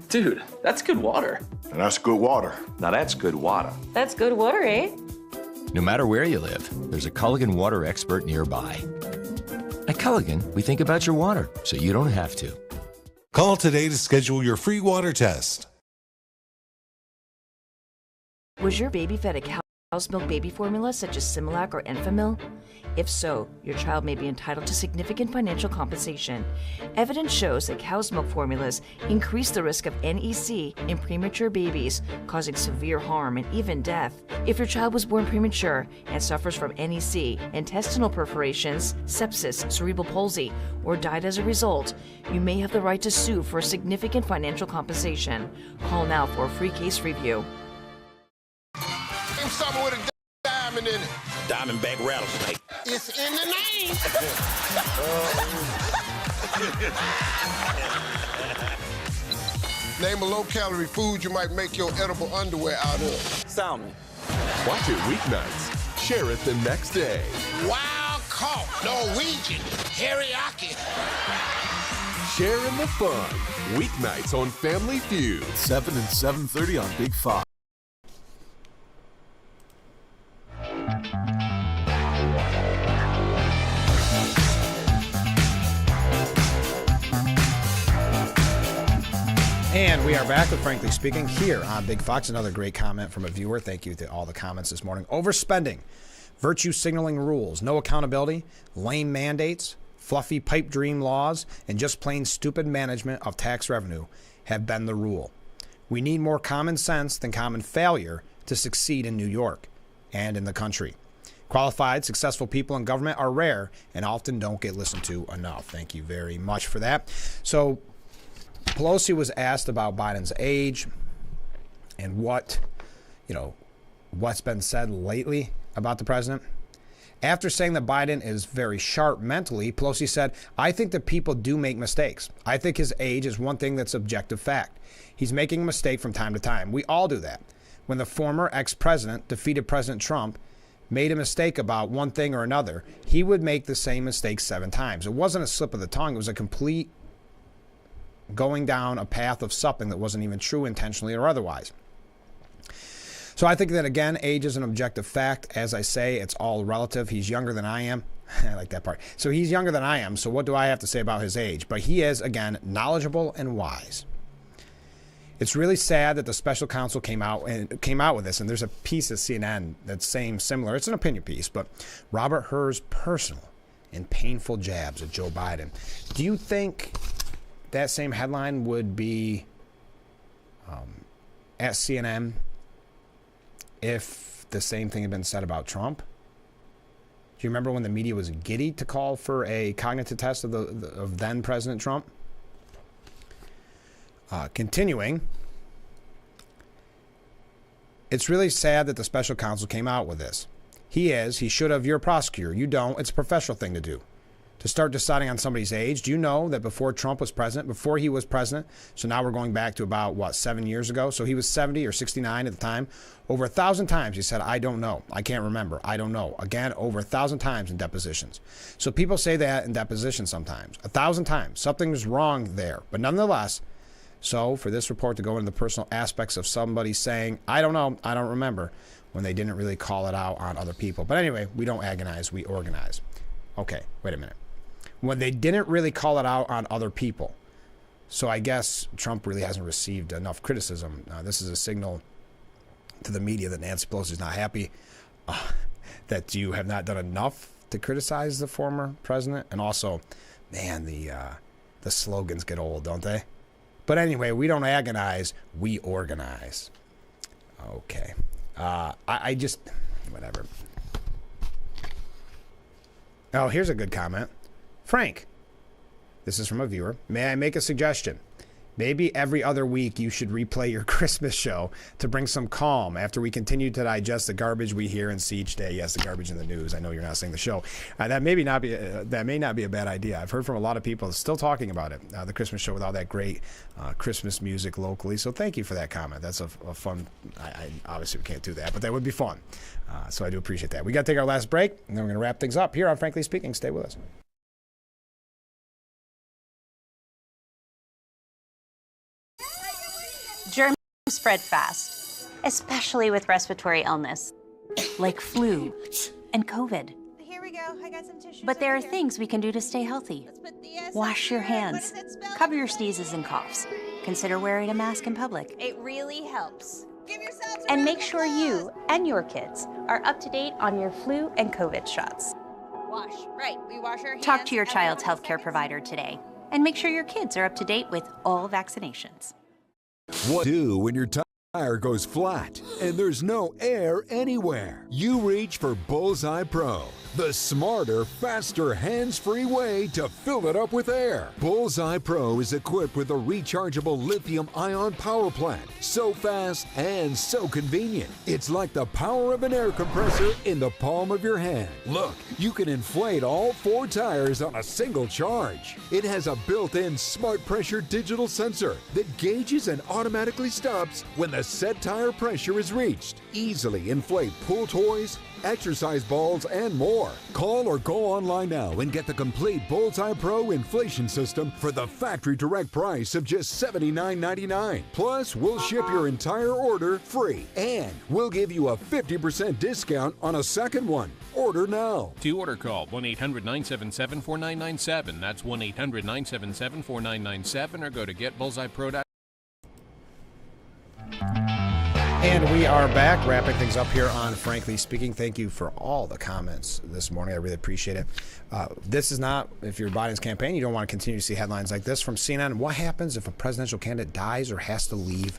Dude, that's good water. And that's good water. Now that's good water. That's good water, eh? No matter where you live, there's a Culligan water expert nearby. At Culligan, we think about your water, so you don't have to. Call today to schedule your free water test. Was your baby fed a cow's milk baby formula such as Similac or Enfamil? If so, your child may be entitled to significant financial compensation. Evidence shows that cow's milk formulas increase the risk of NEC in premature babies, causing severe harm and even death. If your child was born premature and suffers from NEC, intestinal perforations, sepsis, cerebral palsy, or died as a result, you may have the right to sue for significant financial compensation. Call now for a free case review. Something with a diamond in it. Diamondback rattlesnake. It's in the name. Name a low-calorie food you might make your edible underwear out of. Salmon. Watch it weeknights. Share it the next day. Wild cough, Norwegian, teriyaki. Sharing the fun. Weeknights on Family Feud. 7 and 7:30 on Big Fox. And we are back with Frankly Speaking here on Big Fox. Another great comment from a viewer. Thank you to all the comments this morning. Overspending, virtue signaling rules, no accountability, lame mandates, fluffy pipe dream laws, and just plain stupid management of tax revenue have been the rule. We need more common sense than common failure to succeed in New York and in the country. Qualified, successful people in government are rare and often don't get listened to enough. Thank you very much for that. So Pelosi was asked about Biden's age and what's been said lately about the president. After saying that Biden is very sharp mentally, Pelosi said, I think that people do make mistakes. I think his age is one thing that's objective fact. He's making a mistake from time to time. We all do that. When the former ex-president defeated President Trump, made a mistake about one thing or another, he would make the same mistake 7 times. It wasn't a slip of the tongue. It was a complete going down a path of something that wasn't even true intentionally or otherwise. So I think that, again, age is an objective fact. As I say, it's all relative. He's younger than I am. I like that part. So he's younger than I am. So what do I have to say about his age? But he is, again, knowledgeable and wise. It's really sad that the special counsel came out with this. And there's a piece of CNN that's saying similar. It's an opinion piece. But Robert Hur's personal and painful jabs at Joe Biden. Do you think that same headline would be at CNN if the same thing had been said about Trump? Do you remember when the media was giddy to call for a cognitive test of then President Trump? Continuing, it's really sad that the special counsel came out with this. He should have. You're a prosecutor. You don't. It's a professional thing to do. To start deciding on somebody's age. Do you know that before Trump was president, before he was president, so now we're going back to about, 7 years ago? So he was 70 or 69 at the time. Over 1,000 times he said, I don't know. I can't remember. I don't know. Again, over 1,000 times in depositions. So people say that in depositions sometimes. 1,000 times. Something's wrong there. But nonetheless, so for this report to go into the personal aspects of somebody saying, I don't know, I don't remember, when they didn't really call it out on other people. But anyway, we don't agonize, we organize. Okay, wait a minute. When they didn't really call it out on other people. So I guess Trump really hasn't received enough criticism. This is a signal to the media that Nancy Pelosi is not happy, that you have not done enough to criticize the former president. And also, man, the slogans get old, don't they? But anyway, we don't agonize, we organize. Okay. I just, whatever. Oh, here's a good comment. Frank, this is from a viewer. May I make a suggestion? Maybe every other week you should replay your Christmas show to bring some calm after we continue to digest the garbage we hear and see each day. Yes, the garbage in the news. I know you're not saying the show. That may not be a bad idea. I've heard from a lot of people still talking about it. The Christmas show with all that great Christmas music locally. So thank you for that comment. That's a fun. I obviously we can't do that, but that would be fun. So I do appreciate that. We got to take our last break, and then we're going to wrap things up here on Frankly Speaking. Stay with us. Germs spread fast, especially with respiratory illness, like flu and COVID. Here we go. I got some tissues. But there are things we can do to stay healthy. Wash your hands, cover your sneezes and coughs. Consider wearing a mask in public. It really helps. Give yourselves And make sure you and your kids are up to date on your flu and COVID shots. wash. Right. We wash our hands. Talk to your child's healthcare provider today and make sure your kids are up to date with all vaccinations. What do when your tire goes flat and there's no air anywhere? You reach for Bullseye Pro, the smarter, faster, hands-free way to fill it up with air. Bullseye Pro is equipped with a rechargeable lithium-ion power plant. So fast and so convenient. It's like the power of an air compressor in the palm of your hand. Look, you can inflate all 4 tires on a single charge. It has a built-in smart pressure digital sensor that gauges and automatically stops when the set tire pressure is reached. Easily inflate pool toys, exercise balls, and more. Call or go online now and get the complete Bullseye Pro inflation system for the factory direct price of just $79.99. Plus, we'll ship your entire order free, and we'll give you a 50% discount on a second one. Order now. To order, call 1-800-977-4997. That's 1-800-977-4997, or go to getbullseyepro.com. And we are back, wrapping things up here on Frankly Speaking. Thank you for all the comments this morning. I really appreciate it. This is not, if you're Biden's campaign, you don't want to continue to see headlines like this from CNN. What happens if a presidential candidate dies or has to leave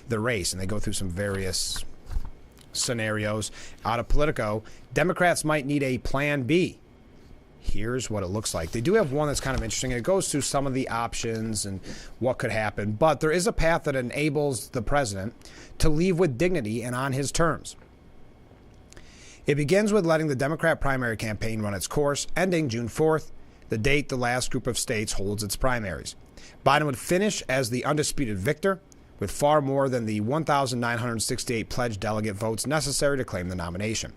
the race? And they go through some various scenarios. Out of Politico, Democrats might need a plan B. Here's what it looks like. They do have one that's kind of interesting. It goes through some of the options and what could happen, but there is a path that enables the president to leave with dignity and on his terms. It begins with letting the Democrat primary campaign run its course, ending June 4th, the date the last group of states holds its primaries. Biden would finish as the undisputed victor, with far more than the 1,968 pledged delegate votes necessary to claim the nomination.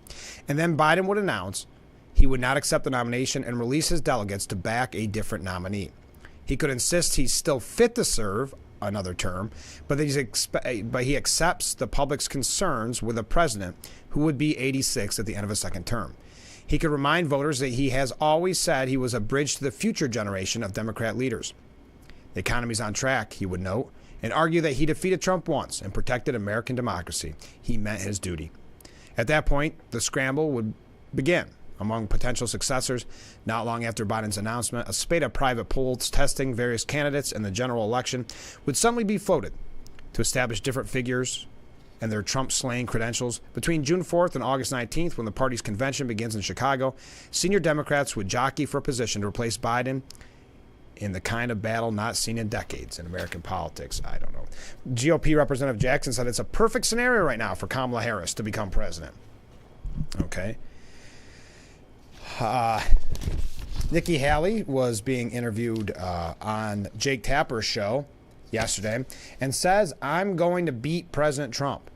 And then Biden would announce he would not accept the nomination and release his delegates to back a different nominee. He could insist he's still fit to serve another term, but he accepts the public's concerns with a president who would be 86 at the end of a second term. He could remind voters that he has always said he was a bridge to the future generation of Democrat leaders. The economy's on track, he would note, and argue that he defeated Trump once and protected American democracy. He met his duty. At that point, the scramble would begin among potential successors. Not long after Biden's announcement, a spate of private polls testing various candidates in the general election would suddenly be floated to establish different figures and their Trump-slaying credentials. Between June 4th and August 19th, when the party's convention begins in Chicago, senior Democrats would jockey for a position to replace Biden in the kind of battle not seen in decades in American politics. I don't know. GOP Representative Jackson said it's a perfect scenario right now for Kamala Harris to become president. Okay. Nikki Haley was being interviewed on Jake Tapper's show yesterday and says, I'm going to beat President Trump.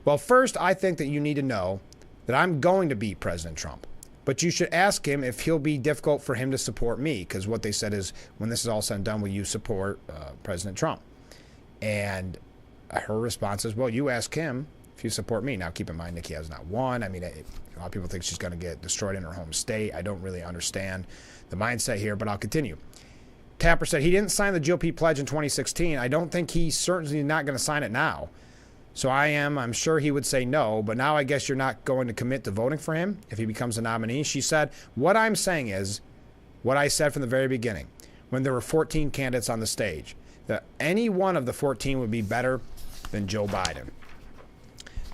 Well, first, I think that you need to know that I'm going to beat President Trump. But you should ask him if he'll be difficult for him to support me, because what they said is, when this is all said and done, will you support President Trump? And her response is, well, you ask him if you support me. Now, keep in mind, Nikki has not won. I mean, a lot of people think she's going to get destroyed in her home state. I don't really understand the mindset here, but I'll continue. Tapper said he didn't sign the GOP pledge in 2016. I don't think he's certainly not going to sign it now. So I'm sure he would say no, but now I guess you're not going to commit to voting for him if he becomes a nominee. She said, what I'm saying is what I said from the very beginning, when there were 14 candidates on the stage, that any one of the 14 would be better than Joe Biden.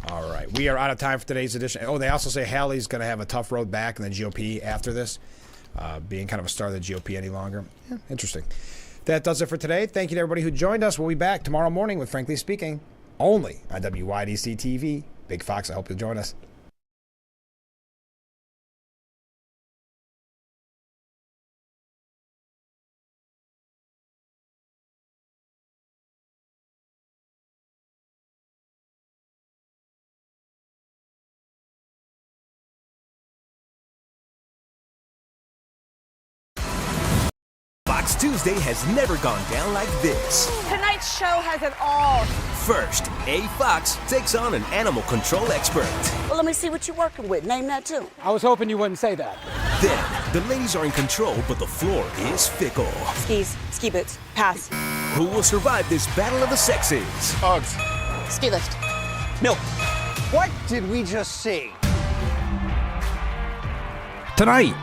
All right, we are out of time for today's edition. Oh, they also say Haley's going to have a tough road back in the GOP after this, being kind of a star of the GOP any longer. Yeah, interesting. That does it for today. Thank you to everybody who joined us. We'll be back tomorrow morning with Frankly Speaking, only on WYDC TV. Big Fox, I hope you'll join us. Fox Tuesday has never gone down like this. Tonight's show has it all. First, A Fox takes on an animal control expert. Well, let me see what you're working with. Name that too. I was hoping you wouldn't say that. Then, the ladies are in control, but the floor is fickle. Skis, ski boots, pass. Who will survive this battle of the sexes? Uggs. Ski lift. Milk. What did we just see? Tonight,